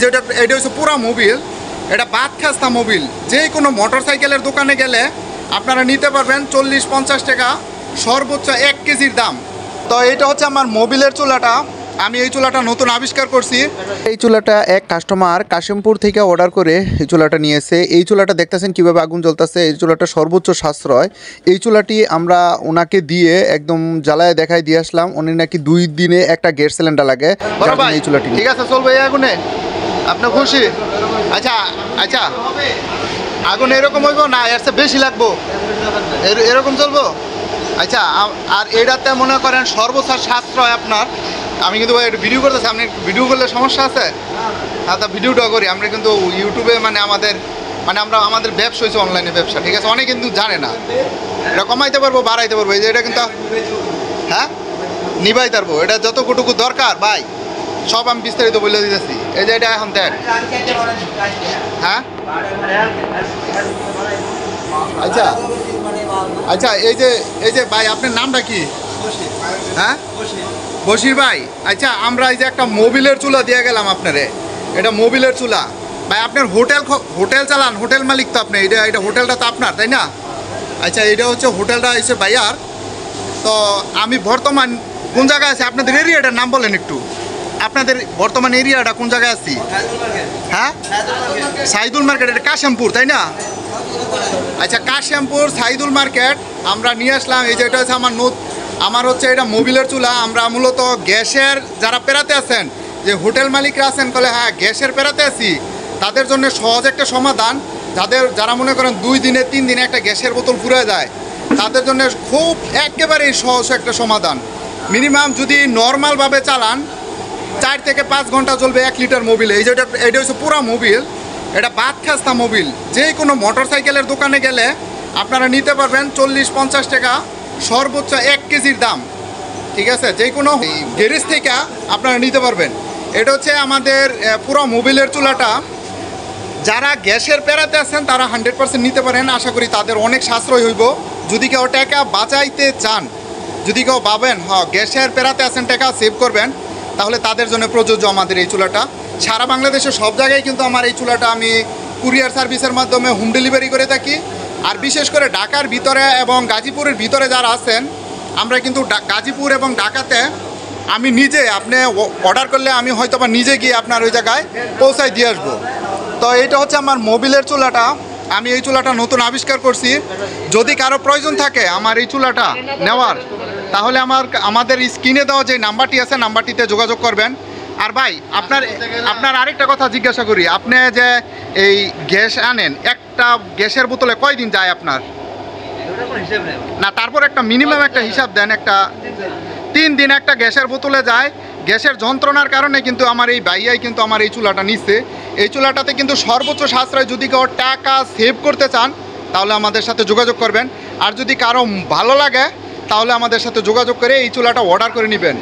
যেটা এটা হচ্ছে পুরা মোবিল, এটা বাদখাস্তা মোবিল। যে কোনো মোটরসাইকেলের দোকানে গেলে আপনারা নিতে পারবেন 40-50 টাকা, সর্বোচ্চ 1 কেজির দাম। তো এটা হচ্ছে আমার মোবিলের চুলাটা। আমি এই চুলাটা নতুন আবিষ্কার করছি। এই চুলাটা এক কাস্টমার কাশিমপুর থেকে অর্ডার করে এই চুলাটা নিয়েছে। এই চুলাটা দেখতেছেন কিভাবে আগুন জ্বলতেছে। এই চুলাটা সর্বোচ্চ সাশ্রয়। এই চুলাটি আমরা ওনাকে দিয়ে একদম জ্বালায় দেখাই দিয়ে আসলাম। উনি নাকি 2 দিনে একটা গ্যাস সিলিন্ডার লাগে। এই চুলাটি ঠিক আছে, চলবে এই আগুনে? আপনি খুশি? আচ্ছা আচ্ছা, আগুন এরকম হইব না, এর চেয়ে বেশি লাগবো? এরকম চলবো? আচ্ছা, আর এটাতে মনে করেন সর্বোচ্চ সাশ্রয় আপনার। আমি কিন্তু ভিডিও করতেছি, আপনি ভিডিও করলে সমস্যা আছে? হ্যাঁ, তা ভিডিওটা করি আমরা কিন্তু ইউটিউবে, আমরা আমাদের ব্যবসা হয়েছে অনলাইনে ব্যবসা, ঠিক আছে? অনেকে কিন্তু জানে না। এটা কমাইতে পারবো, বাড়াইতে পারবো, এই যে এটা কিন্তু হ্যাঁ নিবাইতে পারবো। এটা যতটুকু দরকার ভাই সব আমি বিস্তারিত বলে দিতেছি। এই যে এটা এখন দেখ, হ্যাঁ আচ্ছা আচ্ছা, এই যে ভাই আপনার নামটা কি? হ্যাঁ বশির ভাই। আচ্ছা, আমরা এই যে একটা মোবিলের চুলা দিয়ে গেলাম আপনারে, এটা মোবিলের চুলা। ভাই আপনার হোটেল চালান, হোটেল মালিক তো আপনি, এটা হোটেলটা তো আপনার, তাই না? আচ্ছা, এটা হচ্ছে হোটেলটা এসে ভাইয়ার। তো আমি বর্তমান কোন জায়গায় আছি, আপনাদের এরিয়াটার নাম বলেন একটু। আপনাদের বর্তমান এরিয়াটা কোন জায়গায় আছি? হ্যাঁ, সাইদুল মার্কেট। এটা কাশিমপুর, তাই না? আচ্ছা, কাশিমপুর সাইদুল মার্কেট আমরা নিয়ে আসলাম। এই যে এটা হচ্ছে আমার হচ্ছে এটা মোবিলের চুলা। আমরা মূলত গ্যাসের যারা পেরাতে আছেন, যে হোটেল মালিকরা আছেন, বলে হ্যাঁ গ্যাসের পেরাতে আছি, তাদের জন্য সহজ একটা সমাধান। যারা মনে করেন 2 দিনে 3 দিনে একটা গ্যাসের বোতল ফুরে যায়, তাদের জন্য খুব একেবারেই সহজ একটা সমাধান। মিনিমাম যদি নর্মালভাবে চালান 4 থেকে 5 ঘন্টা চলবে 1 লিটার মোবিল। এই যেটা এটা হচ্ছে পুরা মোবিল, এটা বাদখাস্তা মোবিল। যে কোনো মোটরসাইকেলের দোকানে গেলে আপনারা নিতে পারবেন 40-50 টাকা, সর্বোচ্চ 1 কেজির দাম, ঠিক আছে? যে কোনো গ্যারেজ থেকে আপনারা নিতে পারবেন। এটা হচ্ছে আমাদের পুরো মোবিলের চুলাটা। যারা গ্যাসের পেরাতে আছেন তারা 100% নিতে পারেন। আশা করি তাদের অনেক সাশ্রয় হইব। যদি কেউ টাকা বাঁচাইতে চান, যদি কেউ ভাবেন হ্যাঁ গ্যাসের পেরাতে আছেন, টাকা সেভ করবেন, তাহলে তাদের জন্য প্রযোজ্য আমাদের এই চুলাটা। সারা বাংলাদেশে সব জায়গায় কিন্তু আমার এই চুলাটা আমি কুরিয়ার সার্ভিসের মাধ্যমে হোম ডেলিভারি করে থাকি। আর বিশেষ করে ঢাকার ভিতরে এবং গাজীপুরের ভিতরে যারা আছেন, আমরা কিন্তু গাজীপুর এবং ঢাকাতে আমি নিজে, আপনি অর্ডার করলে আমি হয়তো বা নিজে গিয়ে আপনার ওই জায়গায় পৌঁছায় দিয়ে আসবো। তো এইটা হচ্ছে আমার মোবিলের চুলাটা। আমি এই চুলাটা নতুন আবিষ্কার করছি। যদি কারো প্রয়োজন থাকে আমার এই চুলাটা নেওয়ার, তাহলে আমাদের স্ক্রিনে দেওয়া যে নাম্বারটি আছে, নাম্বারটিতে যোগাযোগ করবেন। আর ভাই আপনার আরেকটা কথা জিজ্ঞাসা করি, আপনি যে এই গ্যাস আনেন, একটা গ্যাসের বোতলে কয়দিন যায় আপনার? না, তারপর একটা মিনিমাম একটা হিসাব দেন। একটা 3 দিন একটা গ্যাসের বোতলে যায়। গ্যাসের যন্ত্রণার কারণে কিন্তু আমার এই ভাইয়াই কিন্তু আমার এই চুলাটা নিচ্ছে। এই চুলাটাতে কিন্তু সর্বোচ্চ সাশ্রয়। যদি কেউ টাকা সেভ করতে চান তাহলে আমাদের সাথে যোগাযোগ করবেন। আর যদি কারো ভালো লাগে তাহলে আমাদের সাথে যোগাযোগ করে এই চুলাটা অর্ডার করে নেবেন।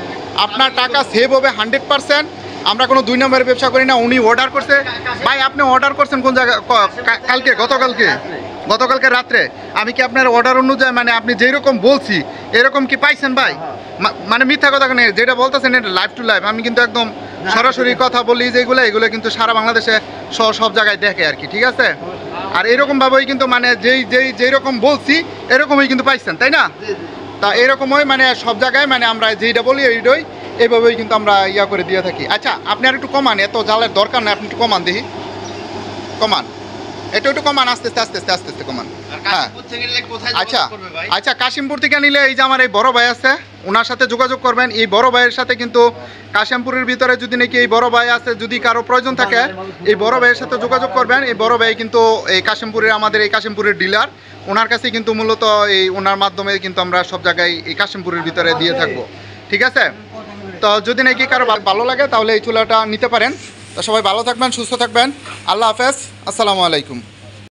আপনার টাকা সেভ হবে 100%। আমরা কোনো 2 নম্বরের ব্যবসা করি না। উনি অর্ডার করছে। ভাই আপনি অর্ডার করছেন কোন জায়গায়? কালকে, গতকালকে রাত্রে। আমি কি আপনার অর্ডার অনুযায়ী, আপনি যেরকম বলছি এরকম কি পাইছেন ভাই? মিথ্যা কথা নেই, যেটা বলতেছেন এটা লাইভ টু লাইভ। আমি কিন্তু একদম সরাসরি কথা বলি। এগুলো কিন্তু সারা বাংলাদেশে সব জায়গায় দেখে আর কি, ঠিক আছে? আর এরকমভাবেই কিন্তু যেরকম বলছি এরকমই কিন্তু পাইছেন, তাই না? তা এরকমই সব জায়গায় আমরা যেইটা বলি এইভাবেই কিন্তু আমরা ইয়া করে দিয়ে থাকি। আচ্ছা, আপনি আর একটু কমান, এত জালের দরকার নেই, আপনি একটু কমান দেখি, কমান এটা একটু কমান, আস্তে আস্তে কমান। হ্যাঁ আচ্ছা আচ্ছা, কাশিমপুর থেকে নিলে এই যে আমার এই বড় ভাই আছে, ওনার সাথে যোগাযোগ করবেন। এই বড় ভাইয়ের সাথে কিন্তু কাশিমপুরের ভিতরে যদি নাকি এই বড় ভাই আছে, যদি কারো প্রয়োজন থাকে এই বড় ভাইয়ের সাথে যোগাযোগ করবেন। এই বড় ভাই কিন্তু এই আমাদের এই কাশিমপুরের ডিলার। ওনার কাছে কিন্তু মূলত ওনার মাধ্যমে কিন্তু আমরা সব জায়গায় এই কাশিমপুরের ভিতরে দিয়ে থাকবো, ঠিক আছে? তো যদি নাকি কারো ভালো লাগে তাহলে এই চুলাটা নিতে পারেন। তো সবাই ভালো থাকবেন, সুস্থ থাকবেন। আল্লাহ হাফেজ, আসসালামু আলাইকুম।